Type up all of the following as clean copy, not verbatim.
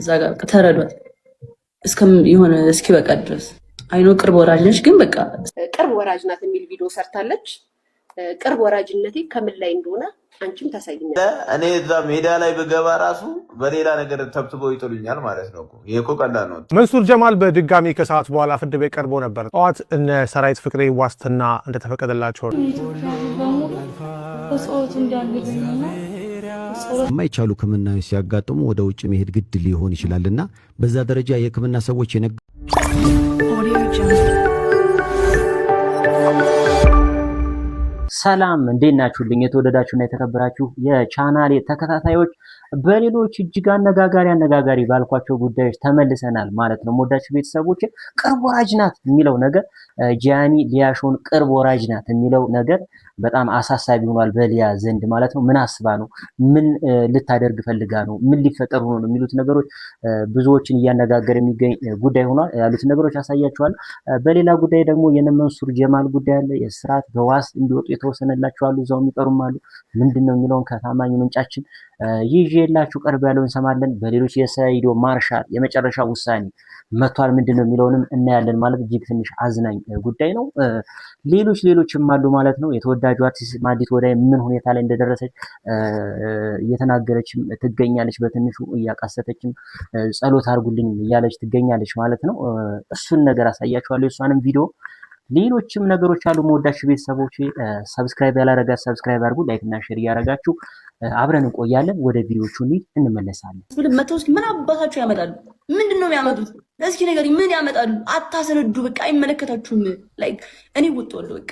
እዛ ጋር ተረዷት የሆነ እስኪበቃ ድረስ አይኖ ቅርብ ወራጅ ነች፣ ግን በቃ ቅርብ ወራጅ ናት የሚል ቪዲዮ ሰርታለች። ቅርብ ወራጅነቴ ከምን ላይ እንደሆነ አንቺም ታሳይኛለሽ። እኔ እዛ ሜዳ ላይ ብገባ ራሱ በሌላ ነገር ተብትበው ይጥሉኛል ማለት ነው። ይሄ እኮ ቀላል ነው። መንሱር ጀማል በድጋሚ ከሰዓት በኋላ ፍርድ ቤት ቀርቦ ነበር። ጠዋት እነ ሰራዊት ፍቅሬ ዋስትና እንደተፈቀደላቸው የማይቻሉ ሕክምናዎች ሲያጋጥሙ ወደ ውጭ መሄድ ግድ ሊሆን ይችላልና በዛ ደረጃ የሕክምና ሰዎች ሰላም እንዴት ናችሁልኝ? የተወደዳችሁና የተከበራችሁ የቻናሌ ተከታታዮች በሌሎች እጅግ አነጋጋሪ ባልኳቸው ጉዳዮች ተመልሰናል ማለት ነው። ሞዳችሁ ቤተሰቦች ቅርብ ወራጅ ናት የሚለው ነገር ጂያኒ ሊያሾን ቅርብ ወራጅ ናት የሚለው ነገር በጣም አሳሳቢ ሆኗል በሊያ ዘንድ ማለት ነው። ምን አስባ ነው? ምን ልታደርግ ፈልጋ ነው? ምን ሊፈጠር ሆኖ ነው የሚሉት ነገሮች ብዙዎችን እያነጋገረ የሚገኝ ጉዳይ ሆኗል። ያሉት ነገሮች አሳያችኋለሁ። በሌላ ጉዳይ ደግሞ የመንሱር ጀማል ጉዳይ አለ። የስርዓት በዋስ እንዲወጡ የተወሰነላቸው አሉ፣ እዛው የሚቀሩም አሉ። ምንድነው የሚለውን ከታማኝ ምንጫችን ይዤላችሁ ቀርብ ያለው እንሰማለን። በሌሎች የሰይዶ ማርሻል የመጨረሻ ውሳኔ መቷል ምንድነው የሚለውንም እናያለን ማለት እጅግ ትንሽ አዝናኝ ጉዳይ ነው። ሌሎችም አሉ ማለት ነው። የተወዳጁ አርቲስት ማዲት ወዳይ ምን ሁኔታ ላይ እንደደረሰች እየተናገረችም ትገኛለች። በትንሹ እያቃሰተችም ጸሎት አድርጉልኝ እያለች ትገኛለች ማለት ነው። እሱን ነገር አሳያችኋለሁ፣ የሷንም ቪዲዮ ሌሎችም ነገሮች አሉ። መወዳችሁ ቤተሰቦች ሰብስክራይብ ያላረጋችሁ ሰብስክራይብ አድርጉ፣ ላይክ እና ሼር እያረጋችሁ አብረን እንቆያለን። ወደ ቪዲዮቹ እንመለሳለን። መተው እስኪ ምን አባታችሁ ያመጣሉ? ምንድነው የሚያመጡት? እስኪ ነገር ምን ያመጣሉ? አታስረዱ፣ በቃ አይመለከታችሁም። ላይክ እኔ ወጥቷለሁ። በቃ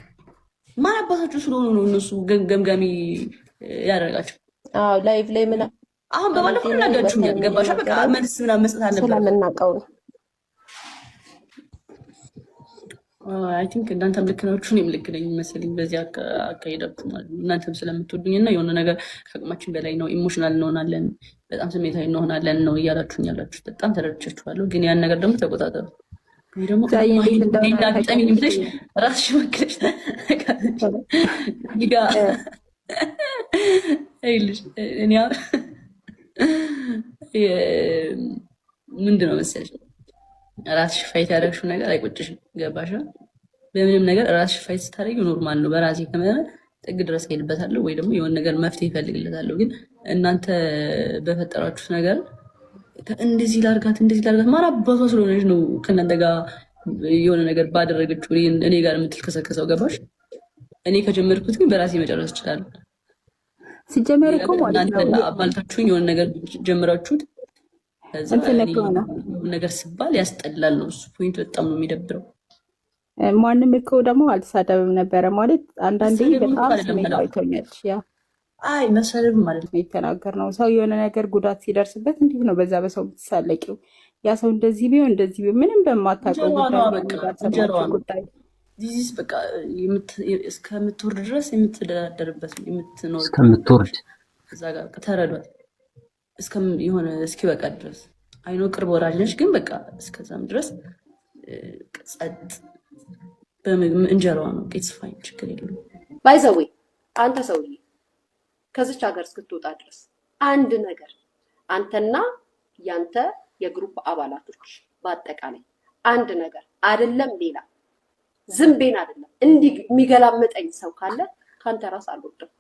ማን አባታችሁ ስለሆኑ ነው እነሱ ገምጋሚ ያደርጋቸው? አዎ ላይቭ ላይ ምን አሁን በባለፈው እናዳችሁኛል። ገባሻ? በቃ መልስ ምናምን መስጠት አለበት ስለምናውቀው ነው። አይ ቲንክ እናንተም ልክ ናችሁ፣ እኔም ልክ ነኝ መሰለኝ። በዚህ አካሄዳችሁ ማለት ነው። እናንተም ስለምትወዱኝና የሆነ ነገር ከአቅማችን በላይ ነው፣ ኢሞሽናል እንሆናለን፣ በጣም ስሜታዊ እንሆናለን ነው እያላችሁኝ ያላችሁት። በጣም ተረድቻችኋለሁ። ግን ያን ነገር ደግሞ ተቆጣጠሩ። ወይ ደግሞ ጠሚኝ ብለሽ ራስሽ ወክለሽ ይልሽ እኔ ምንድነው መሰለሽ ራስሽ ፋይት ያደረግሽው ነገር አይቆጭሽም። ገባሽ? በምንም ነገር ራስሽ ፋይት ስታደርጊው ኖርማል ነው። በራሴ ከመረ ጥግ ድረስ ሄድበታለሁ ወይ ደግሞ የሆነ ነገር መፍትሄ ይፈልግለታለሁ። ግን እናንተ በፈጠራችሁት ነገር እንደዚህ ላርጋት ማን አባቷ ስለሆነች ነው ከእናንተ ጋር የሆነ ነገር ባደረገችው እኔ ጋር የምትልከሰከሰው? ገባሽ? እኔ ከጀመርኩት ግን በራሴ መጨረስ እችላለሁ። ሲጀመር እኮ እናንተ አባልታችሁኝ የሆነ ነገር ጀምራችሁት ነገር ሲባል ያስጠላል ነው እሱ ፖይንት። በጣም ነው የሚደብረው። ማንም እኮ ደግሞ አልተሳደብም ነበረ ማለት አንዳንዴ በጣም ስሜታዊቶኛል። ያ አይ መሰለብ ማለት ነው የተናገር ነው። ሰው የሆነ ነገር ጉዳት ሲደርስበት እንዴት ነው በዛ በሰው የምትሳለቂው? ያ ሰው እንደዚህ ቢሆን እንደዚህ በማታውቀው ጉዳይ ዲዚስ በቃ እስከምትወርድ ድረስ የምትደራደርበት የምትኖር እስከምትወርድ እዛ ጋር ተረዷት የሆነ እስኪበቃ ድረስ አይኖ ቅርብ ወራጅ ነች፣ ግን በቃ እስከዛም ድረስ ጸጥ እንጀራዋ ነው። ቄትስ ፋይን ችግር የለም። ባይዘዌ አንተ ሰውዬ ከዚች ሀገር እስክትወጣ ድረስ አንድ ነገር አንተና ያንተ የግሩፕ አባላቶች በአጠቃላይ አንድ ነገር አይደለም ሌላ ዝምቤን አይደለም እንዲህ የሚገላመጠኝ ሰው ካለ ካንተ ራስ አልወድም።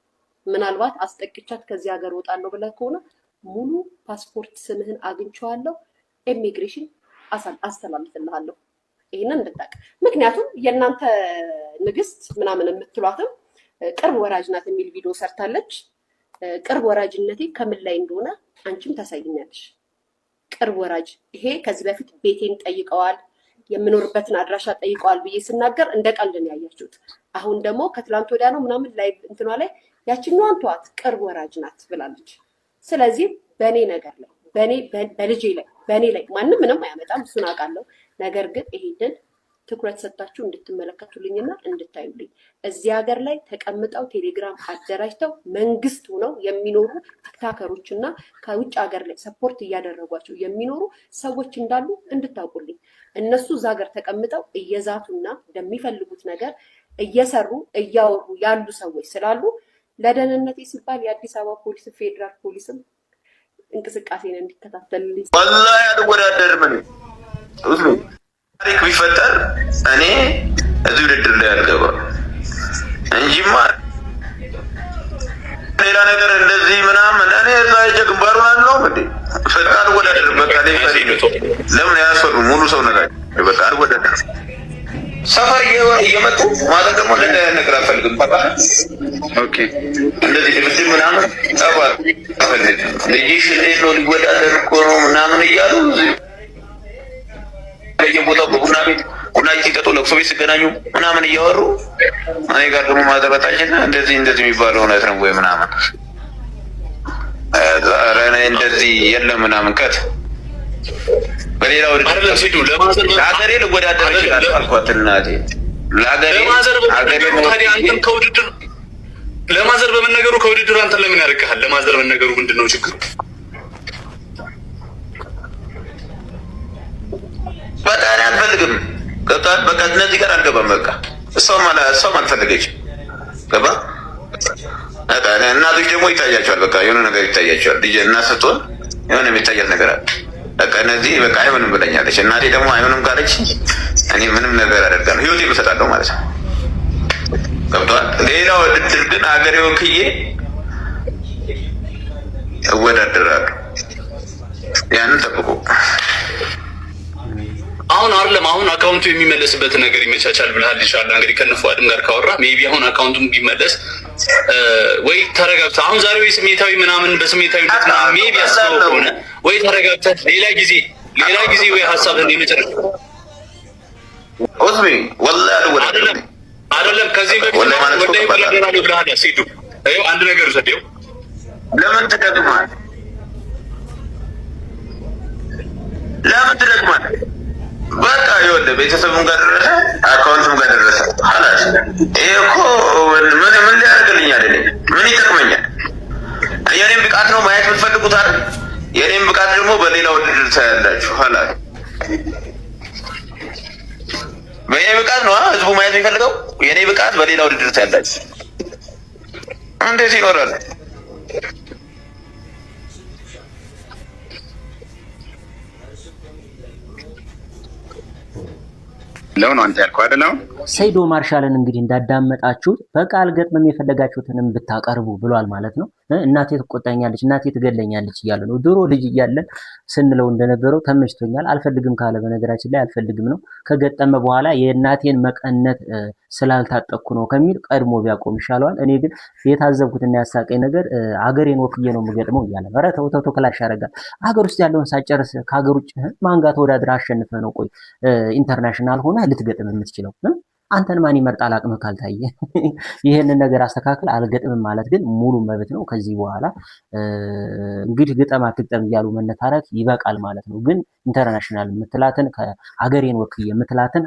ምናልባት አስጠቅቻት ከዚህ ሀገር ወጣለሁ ብለህ ከሆነ ሙሉ ፓስፖርት ስምህን አግኝቼዋለሁ፣ ኢሚግሬሽን አስተላልፍልሃለሁ። ይሄንን እንድታውቅ። ምክንያቱም የእናንተ ንግስት ምናምን የምትሏትም ቅርብ ወራጅ ናት የሚል ቪዲዮ ሰርታለች። ቅርብ ወራጅነቴ ከምን ላይ እንደሆነ አንቺም ታሳይኛለሽ። ቅርብ ወራጅ ይሄ ከዚህ በፊት ቤቴን ጠይቀዋል፣ የምኖርበትን አድራሻ ጠይቀዋል ብዬ ስናገር እንደ ቀልድ ነው ያያችሁት። አሁን ደግሞ ከትላንት ወዲያ ነው ምናምን ላይ እንትኗ ላይ ያችኛዋን ተዋት ቅርብ ወራጅ ናት ብላለች። ስለዚህ በእኔ ነገር ላይ በልጄ ላይ በእኔ ላይ ማንም ምንም አያመጣም፣ እሱን አውቃለሁ። ነገር ግን ይሄንን ትኩረት ሰጣችሁ እንድትመለከቱልኝና እንድታዩልኝ። እዚህ ሀገር ላይ ተቀምጠው ቴሌግራም አደራጅተው መንግስት ሆነው የሚኖሩ ቲክታከሮች እና ከውጭ ሀገር ላይ ሰፖርት እያደረጓቸው የሚኖሩ ሰዎች እንዳሉ እንድታውቁልኝ። እነሱ እዛ ሀገር ተቀምጠው እየዛቱና እንደሚፈልጉት ነገር እየሰሩ እያወሩ ያሉ ሰዎች ስላሉ ለደህንነቴ ሲባል የአዲስ አበባ ፖሊስ ፌዴራል ፖሊስም እንቅስቃሴን እንዲከታተልልኝ። ወላሂ አልወዳደርም። እሱ ታሪክ ቢፈጠር እኔ እዚህ ውድድር ላይ አልገባም እንጂማ ሌላ ነገር እንደዚህ ምናምን እኔ እዛ ግንባሩን አልለውም እንዴ ፈጣን አልወዳደርም። በቃ ለምን ያስፈሩ ሙሉ ሰው ነገር በቃ አልወዳደርም። ሰፈር እየመጡ ማለት ደግሞ ነገር አልፈልግም። በቃ ኦኬ እንደዚህ ድብድብ ምናምን ጠባል ልጅሽ እንዴት ነው ሊወዳደር እኮ ነው ምናምን እያሉ በየቦታው በቡና ቤት ቡና ሲጠጡ ለቅሶ ቤት ሲገናኙ ምናምን እያወሩ እኔ ጋር ደግሞ ማዘበታችን እንደዚህ የሚባለው እውነት ነው ወይ ምናምን ዛሬ እንደዚህ የለም ምናምን ከት በሌላ ውድድር ለሀገሬ ልወዳደር ይችላል አልኳት እናቴ። ለማዘር በመነገሩ ከውድድር አንተን ለምን ያደርግሃል? ለማዘር በመነገሩ ምንድን ነው ችግሩ? በቃ እኔ አልፈልግም። በቃ እነዚህ ጋር አልገባም። በቃ እሷም አልፈለገችም። ገባ በቃ እናቶች ደግሞ ይታያቸዋል። በቃ የሆነ ነገር ይታያቸዋል። ልጅ እናት ስትሆን የሆነ የሚታያት ነገር አለ። በቃ እነዚህ በቃ አይሆንም ብለኛለች። እናቴ ደግሞ አይሆንም ካለች እኔ ምንም ነገር አደርጋለሁ፣ ህይወቴን እሰጣለሁ ማለት ነው። ገብቶሃል? ሌላ ውድድር ግን ሀገሬ ወክዬ እወዳደራለሁ። ያንን ጠብቁ። አሁን አይደለም አሁን አካውንቱ የሚመለስበት ነገር ይመቻቻል ብለሃል። ኢንሻአላህ እንግዲህ ከነፋድም ጋር ካወራ ሜቢ አሁን አካውንቱን ቢመለስ ወይ ተረጋግተህ አሁን ዛሬ ወይ ስሜታዊ ምናምን በስሜታዊነት ምናምን ሜቢ ያስበው ከሆነ ወይ ተረጋግተህ ሌላ ጊዜ ወይ ሀሳብህን የመጨረሻ ኦዝሚ ወላሂ አይደለም ከዚህ በፊት ወላሂ ወላሂ ብለሃል። ሲዱ አይው አንድ ነገር ዘዴው ለምን ተደግሟል? በቃ ይኸውልህ ቤተሰቡም ጋር ደረሰ፣ አካውንቱም ጋር ደረሰ። ሀላስ ይሄ እኮ ምን ሊያደርግልኝ አይደለም፣ ምን ይጠቅመኛል? የኔም ብቃት ነው ማየት የምትፈልጉት አይደል? የኔም ብቃት ደግሞ በሌላ ውድድር ታያላችሁ። ሀላስ በኔ ብቃት ነው ህዝቡ ማየት የሚፈልገው። የኔ ብቃት በሌላ ውድድር ታያላችሁ። እንዴት ይኖራል? ለምን አንተ ያልከው አይደለም? ሰይዶ ማርሻልን እንግዲህ እንዳዳመጣችሁት በቃል ገጥመም የፈለጋችሁትንም ብታቀርቡ ብሏል ማለት ነው። እናቴ ትቆጣኛለች፣ እናቴ ትገለኛለች እያለ ነው። ድሮ ልጅ እያለን ስንለው እንደነበረው ተመችቶኛል፣ አልፈልግም ካለ በነገራችን ላይ አልፈልግም ነው። ከገጠመ በኋላ የእናቴን መቀነት ስላልታጠቅኩ ነው ከሚል ቀድሞ ቢያቆም ይሻለዋል። እኔ ግን የታዘብኩትና ያሳቀኝ ነገር አገሬን ወክዬ ነው የምገጥመው እያለ ኧረ ተው ተው ክላሽ ያደርጋል። ሀገር ውስጥ ያለውን ሳጨርስ ከሀገር ውጭ ማን ጋር ተወዳድረህ አሸንፈህ ነው ቆይ ኢንተርናሽናል ሆነ ልትገጥም የምትችለው? አንተን ማን ይመርጣል? አቅምህ ካልታየ ይሄንን ነገር አስተካክል። አልገጥምም ማለት ግን ሙሉ መብት ነው። ከዚህ በኋላ እንግዲህ ግጠም አትግጠም እያሉ መነታረክ ይበቃል ማለት ነው። ግን ኢንተርናሽናል የምትላትን ከሀገሬን ወክዬ የምትላትን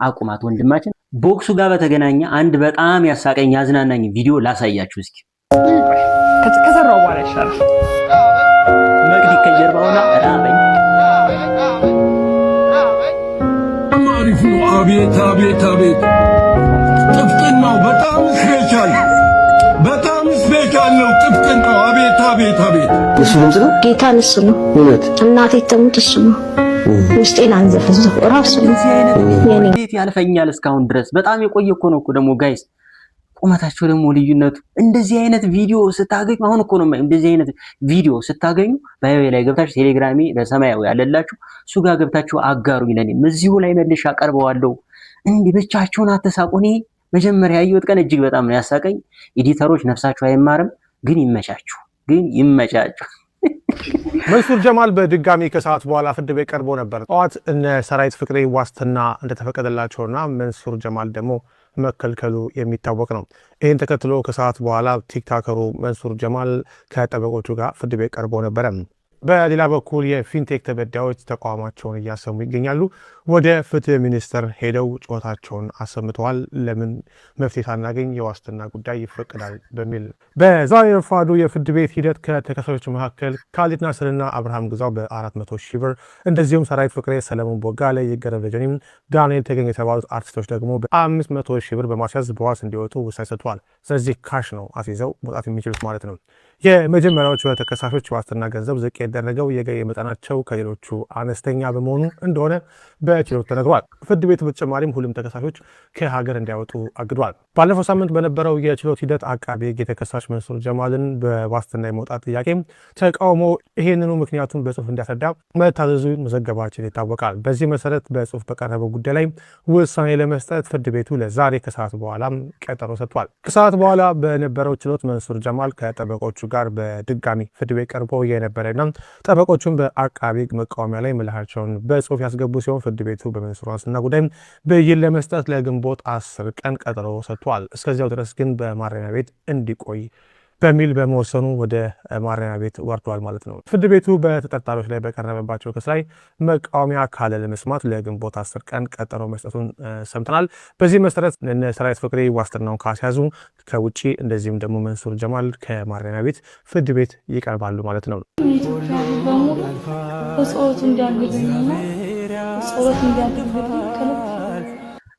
አቁማት ወንድማችን። ቦክሱ ጋር በተገናኘ አንድ በጣም ያሳቀኝ ያዝናናኝ ቪዲዮ ላሳያችሁ እስኪ። ከሰራው በኋላ ይሻላል። መቅዲ ከጀርባውና ራበኝ አሪፍ ነው። አቤት አቤት አቤት ጥፍጥናው በጣም ስፔሻል ነው። ጥፍጥናው አቤት አቤት አቤት። እሱ ድምጽ ነው ጌታን እሱ ነው እውነት። እናቴ ተሙት እሱ ነው ውስጤን አንዘፈዘፈ ራሱ ነው የኔ ቤት ያልፈኛል እስካሁን ድረስ። በጣም የቆየ እኮ ነው ደግሞ ጋይስ። ቁመታቸው ደግሞ ልዩነቱ። እንደዚህ አይነት ቪዲዮ ስታገኙ አሁን እኮ ነው እንደዚህ አይነት ቪዲዮ ስታገኙ ባዮ ላይ ገብታችሁ ቴሌግራሚ ለሰማያዊ ያለላችሁ እሱ ጋር ገብታችሁ አጋሩ ይለኔ እዚሁ ላይ መልሼ አቀርበዋለሁ። እንዲህ ብቻችሁን አትሳቁ። እኔ መጀመሪያ ያየሁት ቀን እጅግ በጣም ነው ያሳቀኝ። ኤዲተሮች ነፍሳችሁ አይማርም፣ ግን ይመቻችሁ። መንሱር ጀማል በድጋሚ ከሰዓት በኋላ ፍርድ ቤት ቀርቦ ነበር። ጠዋት እነ ሰራዊት ፍቅሬ ዋስትና እንደተፈቀደላቸውና መንሱር ጀማል ደግሞ መከልከሉ የሚታወቅ ነው። ይህን ተከትሎ ከሰዓት በኋላ ቲክታከሩ መንሱር ጀማል ከጠበቆቹ ጋር ፍርድ ቤት ቀርቦ ነበረ። በሌላ በኩል የፊንቴክ ተበዳዮች ተቋማቸውን እያሰሙ ይገኛሉ። ወደ ፍትህ ሚኒስቴር ሄደው ጩኸታቸውን አሰምተዋል። ለምን መፍትሄ ሳናገኝ የዋስትና ጉዳይ ይፈቀዳል በሚል። በዛሬ ረፋዱ የፍርድ ቤት ሂደት ከተከሳሾች መካከል ካሊድ ናስርና አብርሃም ግዛው በ400 ሺህ ብር እንደዚሁም ሰራዊት ፍቅሬ፣ ሰለሞን ቦጋለ፣ ይገረም ደጀኔም፣ ዳንኤል ተገኝ የተባሉት አርቲስቶች ደግሞ በ500 ሺህ ብር በማስያዝ በዋስ እንዲወጡ ውሳኔ ሰጥቷል። ስለዚህ ካሽ ነው አስይዘው መውጣት የሚችሉት ማለት ነው። የመጀመሪያዎቹ ተከሳሾች ዋስትና ገንዘብ ዝቅ ያደረገው የገቢ መጠናቸው ከሌሎቹ አነስተኛ በመሆኑ እንደሆነ በችሎት ተነግሯል። ፍርድ ቤቱ በተጨማሪም ሁሉም ተከሳሾች ከሀገር እንዲያወጡ አግዷል። ባለፈው ሳምንት በነበረው የችሎት ሂደት አቃቤ ሕግ የተከሳሽ መንሱር ጀማልን በዋስትና የመውጣት ጥያቄ ተቃውሞ ይህንኑ ምክንያቱን በጽሁፍ እንዲያስረዳ መታዘዙ መዘገባችን ይታወቃል። በዚህ መሰረት በጽሁፍ በቀረበው ጉዳይ ላይ ውሳኔ ለመስጠት ፍርድ ቤቱ ለዛሬ ከሰዓት በኋላም ቀጠሮ ሰጥቷል። ከሰዓት በኋላ በነበረው ችሎት መንሱር ጀማል ከጠበቆቹ ጋር በድጋሚ ፍርድ ቤት ቀርቦ የነበረና ጠበቆቹን በአቃቤ ሕግ መቃወሚያ ላይ ምላሻቸውን በጽሁፍ ያስገቡ ሲሆን ፍርድ ቤቱ በመንሱር ዋስትና ጉዳይ ብይን ለመስጠት ለግንቦት 10 ቀን ቀጠሮ ሰጥቷል። እስከዚያው ድረስ ግን በማረሚያ ቤት እንዲቆይ በሚል በመወሰኑ ወደ ማረሚያ ቤት ወርዷል ማለት ነው። ፍርድ ቤቱ በተጠርጣሪዎች ላይ በቀረበባቸው ክስ ላይ መቃወሚያ ካለ ለመስማት ለግንቦት 10 ቀን ቀጠሮ መስጠቱን ሰምተናል። በዚህ መሰረት ሰራዊት ፍቅሬ ዋስትናውን ካስያዙ ከውጭ እንደዚህም ደግሞ መንሱር ጀማል ከማረሚያ ቤት ፍርድ ቤት ይቀርባሉ ማለት ነው።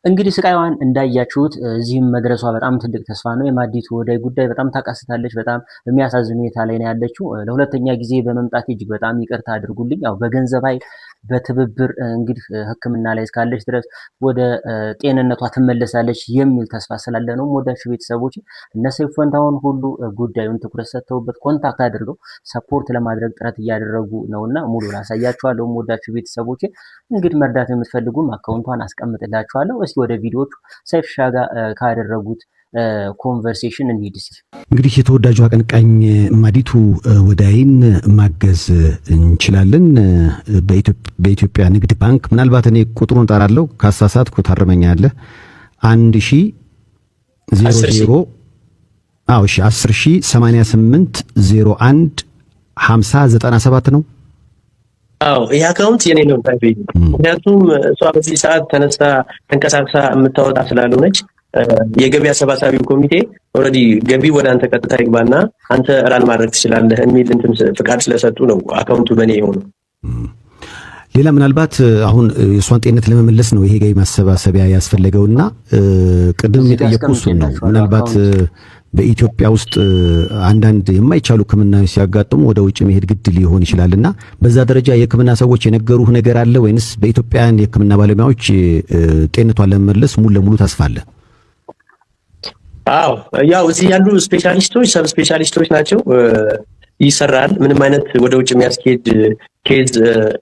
እንግዲህ ስቃይዋን እንዳያችሁት እዚህም መድረሷ በጣም ትልቅ ተስፋ ነው። የማዲቱ ወዳይ ጉዳይ በጣም ታቃስታለች። በጣም በሚያሳዝን ሁኔታ ላይ ነው ያለችው። ለሁለተኛ ጊዜ በመምጣት እጅግ በጣም ይቅርታ አድርጉልኝ። ያው በገንዘብ ኃይል በትብብር እንግዲህ ሕክምና ላይ እስካለች ድረስ ወደ ጤንነቷ ትመለሳለች የሚል ተስፋ ስላለ ነው። ወዳጅ ቤተሰቦች እነ ሰይፉ ፈንታሁን ሁሉ ጉዳዩን ትኩረት ሰጥተውበት ኮንታክት አድርገው ሰፖርት ለማድረግ ጥረት እያደረጉ ነውና ሙሉ ላሳያችኋለሁ። ወዳጅ ቤተሰቦች እንግዲህ መርዳት የምትፈልጉም አካውንቷን አስቀምጥላችኋለሁ። እስኪ ወደ ቪዲዮቹ ሰይፍሻ ጋር ካደረጉት ኮንቨርሴሽን እንሂድ። እንግዲህ የተወዳጁ አቀንቃኝ ማዲቱ ወዳይን ማገዝ እንችላለን። በኢትዮጵያ ንግድ ባንክ ምናልባት እኔ ቁጥሩን እጠራለሁ ካሳሳትኩ ታርመኛለህ። 10,088,01,50,97 ነው። አዎ ይህ አካውንት የኔ ነው። ምክንያቱም እሷ በዚህ ሰዓት ተነስታ ተንቀሳቅሳ የምታወጣ ስላልሆነች የገቢ አሰባሳቢው ኮሚቴ ኦልሬዲ ገቢ ወደ አንተ ቀጥታ ይግባና አንተ ራን ማድረግ ትችላለህ የሚል እንትን ፍቃድ ስለሰጡ ነው አካውንቱ በእኔ የሆነው። ሌላ ምናልባት አሁን የእሷን ጤንነት ለመመለስ ነው ይሄ ገቢ ማሰባሰቢያ ያስፈለገውና ቅድም የጠየቁት እሱን ነው። ምናልባት በኢትዮጵያ ውስጥ አንዳንድ የማይቻሉ ሕክምናዎች ሲያጋጥሙ ወደ ውጭ መሄድ ግድ ሊሆን ይችላልና በዛ ደረጃ የሕክምና ሰዎች የነገሩህ ነገር አለ ወይንስ በኢትዮጵያን የሕክምና ባለሙያዎች ጤንነቷን ለመመለስ ሙሉ ለሙሉ ተስፋ አለ? አዎ ያው እዚህ ያሉ ስፔሻሊስቶች ሰብ ስፔሻሊስቶች ናቸው። ይሰራል። ምንም አይነት ወደ ውጭ የሚያስኬድ ኬዝ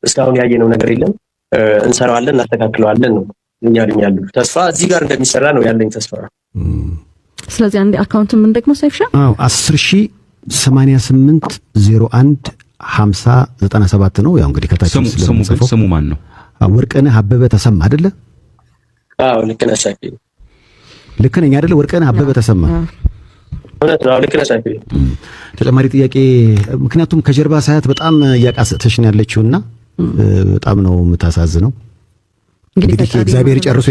እስካሁን ያየነው ነገር የለም። እንሰራዋለን፣ እናስተካክለዋለን ነው እያሉኝ ያሉ። ተስፋ እዚህ ጋር እንደሚሰራ ነው ያለኝ ተስፋ። ስለዚህ አንዴ አካውንት ምን ደግሞ ሰይፍሻ? አዎ 10,088,01,50,97 ነው። ያው እንግዲህ ከታች ስሙ ማን ነው? ወርቅነህ አበበ ተሰማ አይደለ? አዎ ልክ ነህ ሳፊ። ልክ ነኝ አይደለ? ወርቅነህ አበበ ተሰማ እውነት ነው። ልክ ነህ ሳፊ። ተጨማሪ ጥያቄ፣ ምክንያቱም ከጀርባ ሳያት በጣም እያቃሰተሽ ነው ያለችውና በጣም ነው የምታሳዝነው። እንግዲህ እግዚአብሔር ጨርሶ